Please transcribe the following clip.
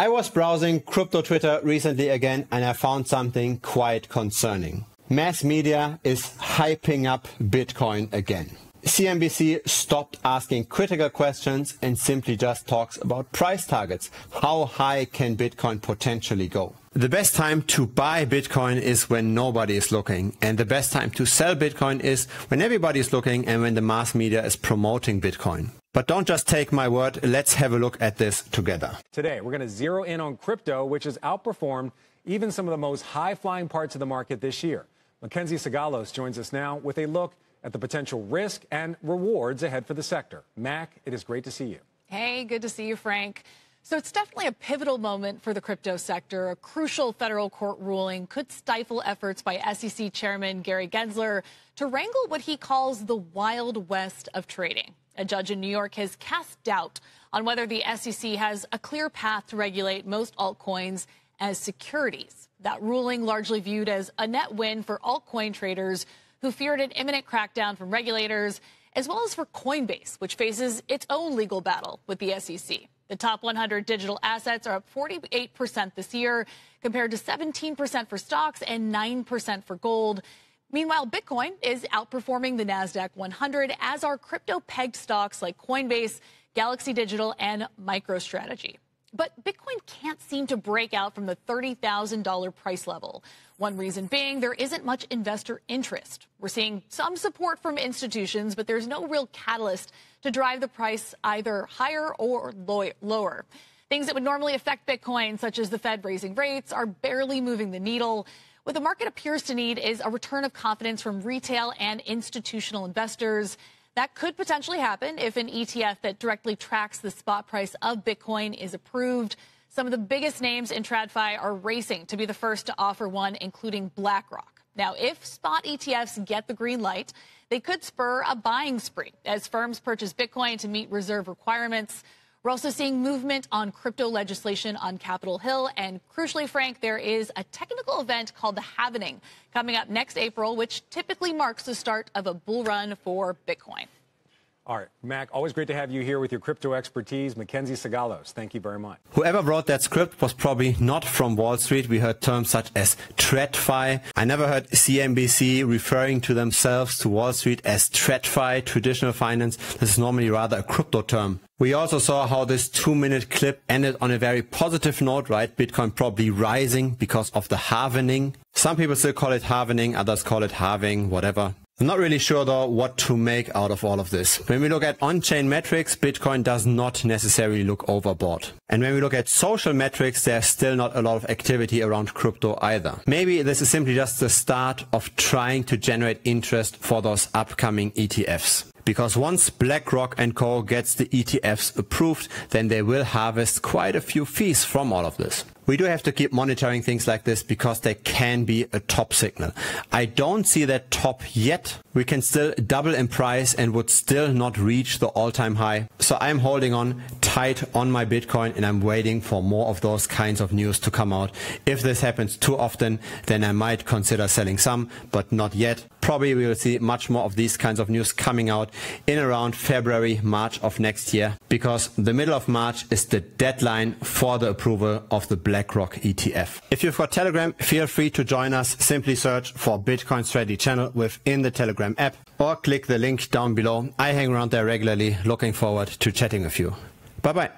I was browsing crypto Twitter recently again and I found something quite concerning. Mass media is hyping up Bitcoin again. CNBC stopped asking critical questions and simply just talks about price targets. How high can Bitcoin potentially go? The best time to buy Bitcoin is when nobody is looking, and the best time to sell Bitcoin is when everybody is looking and when the mass media is promoting Bitcoin. But don't just take my word, let's have a look at this together. Today, we're going to zero in on crypto, which has outperformed even some of the most high-flying parts of the market this year. Mackenzie Sigalos joins us now with a look at the potential risk and rewards ahead for the sector. Mac, it is great to see you. Hey, good to see you, Frank. So it's definitely a pivotal moment for the crypto sector. A crucial federal court ruling could stifle efforts by SEC Chairman Gary Gensler to wrangle what he calls the Wild West of trading. A judge in New York has cast doubt on whether the SEC has a clear path to regulate most altcoins as securities. That ruling, largely viewed as a net win for altcoin traders who feared an imminent crackdown from regulators, as well as for Coinbase, which faces its own legal battle with the SEC. The top 100 digital assets are up 48% this year, compared to 17% for stocks and 9% for gold. Meanwhile, Bitcoin is outperforming the NASDAQ 100, as are crypto-pegged stocks like Coinbase, Galaxy Digital, and MicroStrategy. But Bitcoin can't seem to break out from the $30,000 price level. One reason being there isn't much investor interest. We're seeing some support from institutions, but there's no real catalyst to drive the price either higher or lower. Things that would normally affect Bitcoin, such as the Fed raising rates, are barely moving the needle. What the market appears to need is a return of confidence from retail and institutional investors. That could potentially happen if an ETF that directly tracks the spot price of Bitcoin is approved. Some of the biggest names in TradFi are racing to be the first to offer one, including BlackRock. Now, if spot ETFs get the green light, they could spur a buying spree as firms purchase Bitcoin to meet reserve requirements. We're also seeing movement on crypto legislation on Capitol Hill. And crucially, Frank, there is a technical event called the Halvening coming up next April, which typically marks the start of a bull run for Bitcoin. All right, Mac, always great to have you here with your crypto expertise. Mackenzie Sigalos, thank you very much. Whoever wrote that script was probably not from Wall Street. We heard terms such as TradFi. I never heard CNBC referring to themselves to Wall Street as TradFi, traditional finance. This is normally rather a crypto term. We also saw how this 2-minute clip ended on a very positive note, right? Bitcoin probably rising because of the halvening. Some people still call it halvening, others call it halving, whatever. I'm not really sure, though, what to make out of all of this. When we look at on-chain metrics, Bitcoin does not necessarily look overbought. And when we look at social metrics, there's still not a lot of activity around crypto either. Maybe this is simply just the start of trying to generate interest for those upcoming ETFs. Because once BlackRock and Co. gets the ETFs approved, then they will harvest quite a few fees from all of this. We do have to keep monitoring things like this because they can be a top signal. I don't see that top yet. We can still double in price and would still not reach the all-time high. So I'm holding on tight on my Bitcoin and I'm waiting for more of those kinds of news to come out. If this happens too often, then I might consider selling some, but not yet. Probably we will see much more of these kinds of news coming out in around February, March of next year, because the middle of March is the deadline for the approval of the BlackRock ETF. If you've got Telegram, feel free to join us. Simply search for Bitcoin Strategy channel within the Telegram app or click the link down below. I hang around there regularly, looking forward to chatting with you. Bye-bye.